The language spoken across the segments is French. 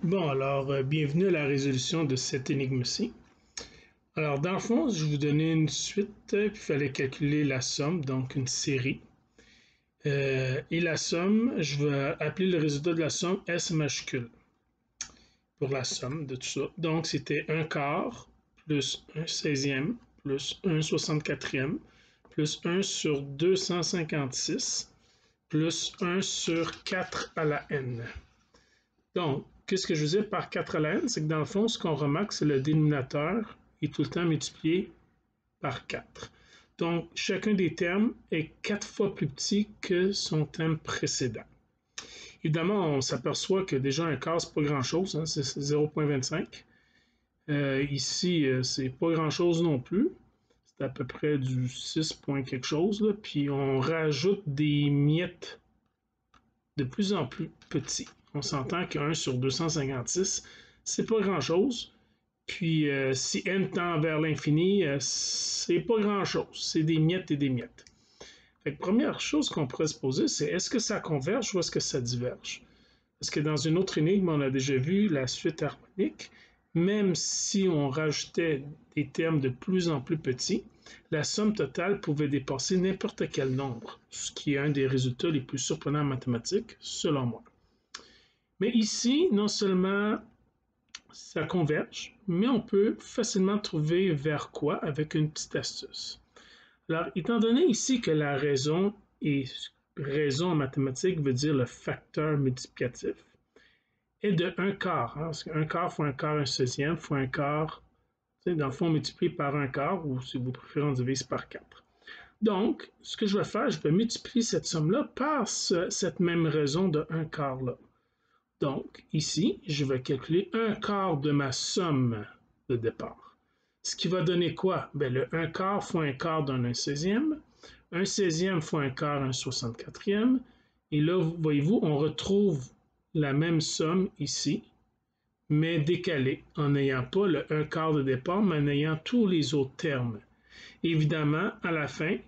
Bon, alors, bienvenue à la résolution de cette énigme-ci. Alors, dans le fond, je vous donnais une suite, puis il fallait calculer la somme, donc une série. Et la somme, je vais appeler le résultat de la somme S majuscule pour la somme de tout ça. Donc, c'était 1 quart plus 1 16e plus 1 64e plus 1 sur 256 plus 1 sur 4 à la n. Donc, qu'est-ce que je veux dire par 4 à la n? C'est que dans le fond, ce qu'on remarque, c'est le dénominateur est tout le temps multiplié par 4. Donc, chacun des termes est 4 fois plus petit que son terme précédent. Évidemment, on s'aperçoit que déjà un quart, c'est pas grand-chose, hein, c'est 0,25. Ici, c'est pas grand-chose non plus. C'est à peu près du 6 point quelque chose. Là. Puis on rajoute des miettes de plus en plus petits. On s'entend que 1 sur 256, c'est pas grand-chose. Puis si n tend vers l'infini, c'est pas grand-chose. C'est des miettes et des miettes. Fait que première chose qu'on pourrait se poser, c'est est-ce que ça converge ou est-ce que ça diverge? Parce que dans une autre énigme, on a déjà vu la suite harmonique. Même si on rajoutait des termes de plus en plus petits, la somme totale pouvait dépasser n'importe quel nombre, ce qui est un des résultats les plus surprenants en mathématiques, selon moi. Mais ici, non seulement ça converge, mais on peut facilement trouver vers quoi avec une petite astuce. Alors, étant donné ici que la raison en mathématiques veut dire le facteur multiplicatif, est de 1 quart. Hein, parce qu'un quart fois un quart, un 16e, fois un quart, dans le fond, multiplié par un quart, ou si vous préférez, on divise par 4. Donc, ce que je vais faire, je vais multiplier cette somme-là par cette même raison de 1 quart-là. Donc, ici, je vais calculer 1 quart de ma somme de départ. Ce qui va donner quoi? Bien, le 1 quart fois un quart donne un 16e, un 16e fois un quart, un 64e, et là, voyez-vous, on retrouve la même somme ici, mais décalée, en n'ayant pas le 1 quart de départ, mais en ayant tous les autres termes. Évidemment, à la fin,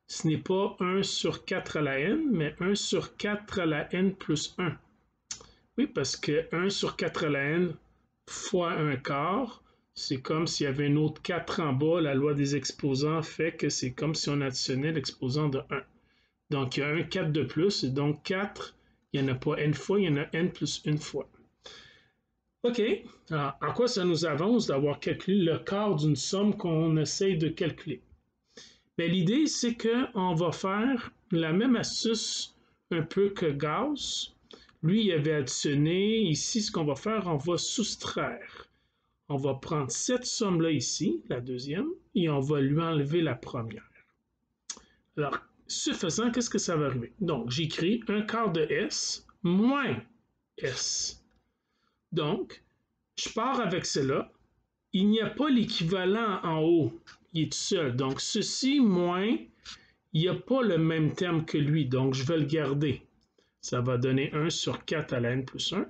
ce n'est pas 1 sur 4 à la n, mais 1 sur 4 à la n plus 1. Oui, parce que 1 sur 4 à la n fois 1 quart, c'est comme s'il y avait un autre 4 en bas. La loi des exposants fait que c'est comme si on additionnait l'exposant de 1. Donc, il y a un 4 de plus, et donc 4, il n'y en a pas n fois, il y en a n plus une fois. OK. Alors, en quoi ça nous avance d'avoir calculé le quart d'une somme qu'on essaye de calculer? Bien, l'idée, c'est qu'on va faire la même astuce un peu que Gauss. Lui, il avait additionné. Ici, ce qu'on va faire, on va soustraire. On va prendre cette somme-là ici, la deuxième, et on va lui enlever la première. Alors, ce faisant, qu'est-ce que ça va arriver? Donc, j'écris 1 quart de S moins S. Donc, je pars avec cela. Il n'y a pas l'équivalent en haut. Il est tout seul. Donc, ceci moins, il n'y a pas le même terme que lui. Donc, je vais le garder. Ça va donner 1 sur 4 à la n plus 1.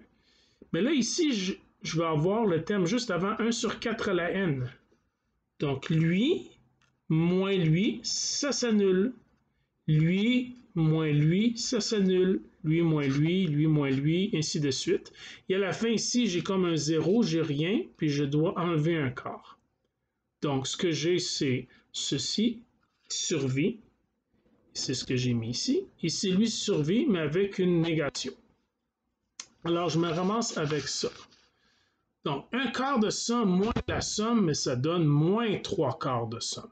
Mais là, ici, je vais avoir le terme juste avant 1 sur 4 à la n. Donc, lui, moins lui, ça s'annule. Lui, moins lui, ça s'annule. Lui, moins lui, ainsi de suite. Et à la fin, ici, j'ai comme un 0, j'ai rien, puis je dois enlever un quart. Donc, ce que j'ai, c'est ceci, survie. C'est ce que j'ai mis ici. Ici, lui survit, mais avec une négation. Alors, je me ramasse avec ça. Donc, un quart de somme moins la somme, mais ça donne moins 3 quarts de somme.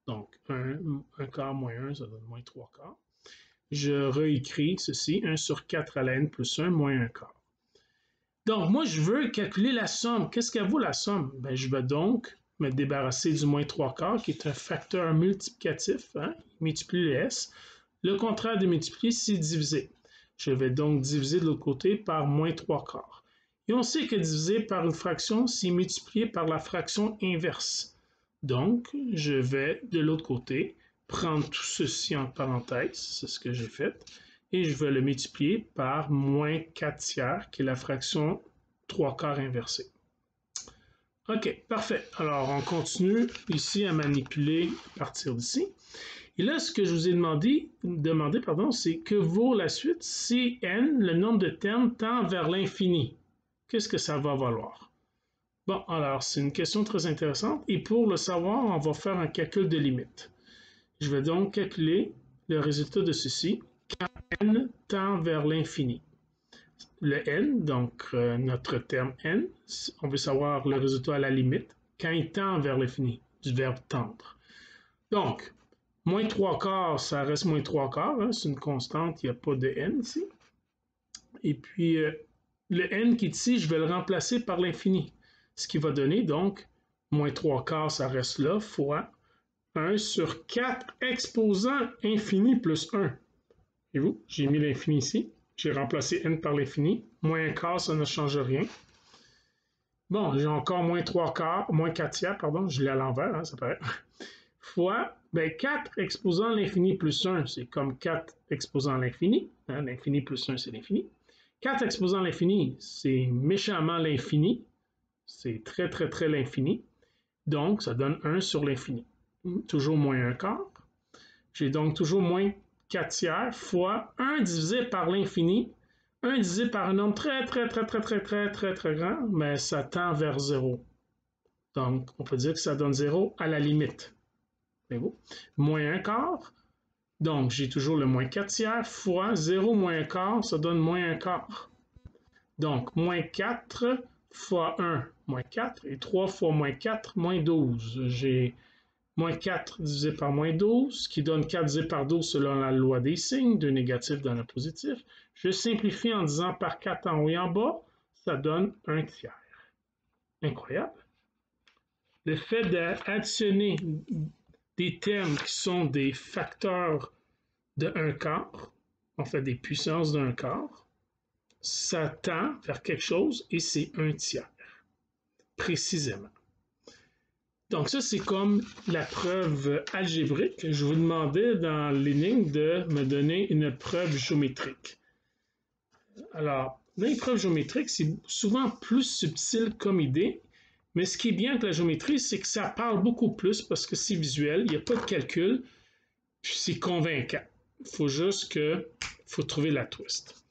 Donc, un quart moins 1, ça donne moins 3 quarts. Je réécris ceci, 1 sur 4 à la n plus 1 moins 1 quart. Donc, moi, je veux calculer la somme. Qu'est-ce qu'elle vaut la somme? Bien, je vais donc me débarrasser du moins 3 quarts, qui est un facteur multiplicatif. Hein? Il multiplie le S. Le contraire de multiplier, c'est diviser. Je vais donc diviser de l'autre côté par moins 3 quarts. Et on sait que diviser par une fraction, c'est multiplier par la fraction inverse. Donc, je vais de l'autre côté prendre tout ceci en parenthèse, c'est ce que j'ai fait, et je vais le multiplier par moins 4 tiers, qui est la fraction 3 quarts inversée. OK, parfait. Alors, on continue ici à manipuler à partir d'ici. Et là, ce que je vous ai demandé, c'est que vaut la suite si n, le nombre de termes, tend vers l'infini. qu'est-ce que ça va valoir? Bon, alors, c'est une question très intéressante. Et pour le savoir, on va faire un calcul de limite. Je vais donc calculer le résultat de ceci quand n tend vers l'infini. Le n, donc notre terme n, on veut savoir le résultat à la limite quand il tend vers l'infini, du verbe tendre. Donc, moins 3 quarts, ça reste moins 3 quarts, hein, c'est une constante, il n'y a pas de n ici. Et puis, le n qui est ici, je vais le remplacer par l'infini, ce qui va donner donc moins 3 quarts, ça reste là, fois 1 sur 4 exposant infini plus 1. Et vous, j'ai mis l'infini ici. J'ai remplacé n par l'infini. Moins 1 quart, ça ne change rien. Bon, j'ai encore moins 3 quarts, moins 4 tiers, pardon, je l'ai à l'envers, hein, ça paraît. Fois, 4 exposant l'infini plus 1, c'est comme 4 exposant l'infini. Hein, l'infini plus 1, c'est l'infini. 4 exposant l'infini, c'est méchamment l'infini. C'est très, très, très l'infini. Donc, ça donne 1 sur l'infini. Toujours moins 1 quart. J'ai donc toujours moins 4 tiers fois 1 divisé par l'infini. 1 divisé par un nombre très, très, très, très, très, très, très, très grand, mais ça tend vers 0. Donc, on peut dire que ça donne 0 à la limite. Moins 1 quart. Donc, j'ai toujours le moins 4 tiers fois 0 moins 1 quart, ça donne moins 1 quart. Donc, moins 4 fois 1, moins 4, et 3 fois moins 4, moins 12. J'ai moins 4 divisé par moins 12, qui donne 4 divisé par 12 selon la loi des signes, 2 négatifs dans le positif. Je simplifie en disant par 4 en haut et en bas, ça donne 1 tiers. Incroyable. Le fait d'additionner des termes qui sont des facteurs de 1 quart, on fait des puissances de 1 quart, ça tend vers quelque chose et c'est 1 tiers, précisément. Donc ça, c'est comme la preuve algébrique. Je vous demandais dans l'énigme de me donner une preuve géométrique. Alors, dans les preuves géométriques, c'est souvent plus subtil comme idée, mais ce qui est bien avec la géométrie, c'est que ça parle beaucoup plus parce que c'est visuel, il n'y a pas de calcul, puis c'est convaincant. Il faut juste que, faut trouver la twist.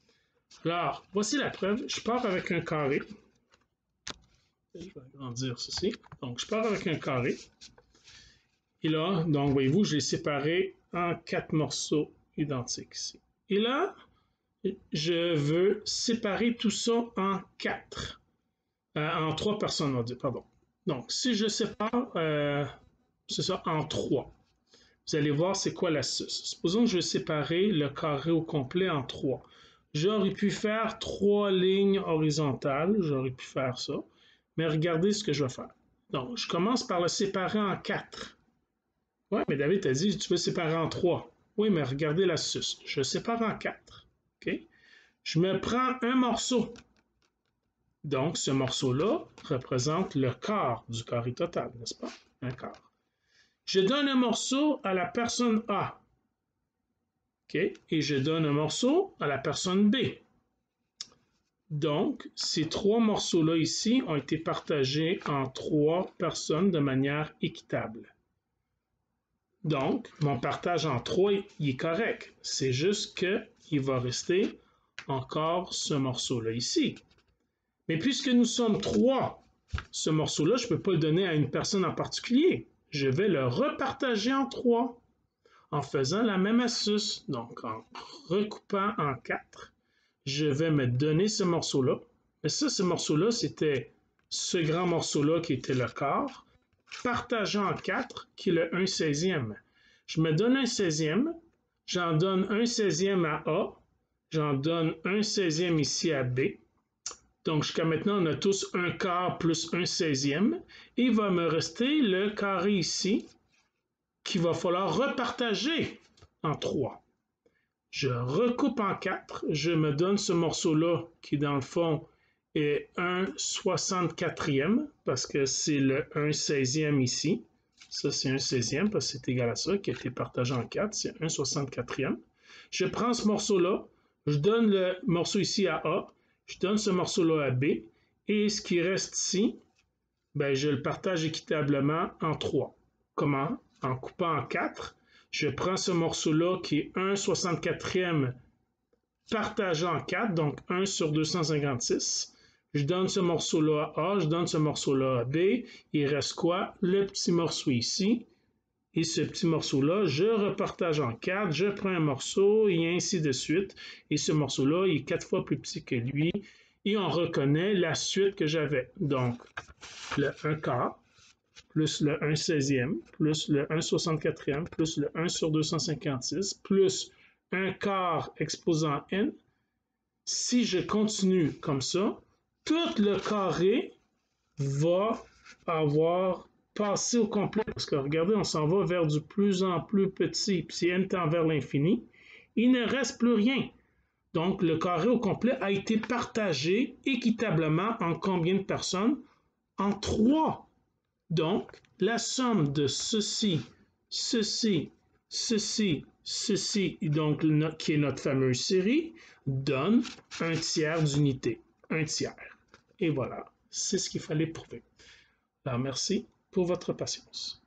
Alors, voici la preuve. Je pars avec un carré. Je vais agrandir ceci. Donc, je pars avec un carré. Et là, donc, voyez-vous, je l'ai séparé en 4 morceaux identiques ici. Et là, je veux séparer tout ça en 4. En 3 personnes, on va dire, pardon. Donc, si je sépare, c'est ça, en 3. Vous allez voir c'est quoi l'astuce. Supposons que je veux séparer le carré au complet en 3. J'aurais pu faire 3 lignes horizontales. J'aurais pu faire ça. Mais regardez ce que je vais faire. Donc, je commence par le séparer en 4. Oui, mais David t'a dit tu veux séparer en 3. Oui, mais regardez l'astuce. Je sépare en 4. Okay? Je me prends un morceau. Donc, ce morceau-là représente le quart du carré total, n'est-ce pas? Un quart. Je donne un morceau à la personne A. Okay? Et je donne un morceau à la personne B. Donc, ces 3 morceaux-là ici ont été partagés en 3 personnes de manière équitable. Donc, mon partage en 3, il est correct. C'est juste qu'il va rester encore ce morceau-là ici. Mais puisque nous sommes 3, ce morceau-là, je ne peux pas le donner à une personne en particulier. Je vais le repartager en 3 en faisant la même astuce. Donc, en recoupant en 4, je vais me donner ce morceau-là. Mais ça, ce morceau-là, c'était ce grand morceau-là qui était le quart, partagé en 4, qui est le 1/16e. Je me donne un 16e, j'en donne un 16e à A, j'en donne un 16e ici à B. Donc, jusqu'à maintenant, on a tous un quart plus un 16e. Et il va me rester le carré ici, qu'il va falloir repartager en 3. Je recoupe en 4, je me donne ce morceau-là qui, dans le fond, est 1/64e, parce que c'est le 1/16e ici. Ça, c'est 1/16e, parce que c'est égal à ça, qui a été partagé en 4, c'est 1/64e. Je prends ce morceau-là, je donne le morceau ici à A, je donne ce morceau-là à B, et ce qui reste ici, ben, je le partage équitablement en 3. Comment? En coupant en 4, je prends ce morceau-là qui est 1/64e partagé en 4, donc 1 sur 256, je donne ce morceau-là à A, je donne ce morceau-là à B, il reste quoi? Le petit morceau ici. Et ce petit morceau-là, je repartage en 4, je prends un morceau et ainsi de suite. Et ce morceau-là, il est 4 fois plus petit que lui. Et on reconnaît la suite que j'avais. Donc, le 1 quart, plus le 1 16e, plus le 1 64e, plus le 1 sur 256, plus 1 quart exposant n. Si je continue comme ça, tout le carré va avoir passé au complet. Parce que regardez, on s'en va vers du plus en plus petit. Puis si n tend vers l'infini, il ne reste plus rien. Donc, le carré au complet a été partagé équitablement en combien de personnes? En 3. Donc, la somme de ceci, ceci, ceci, ceci, donc qui est notre fameuse série, donne un tiers d'unité. Un tiers. Et voilà, c'est ce qu'il fallait prouver. Alors, merci pour votre patience.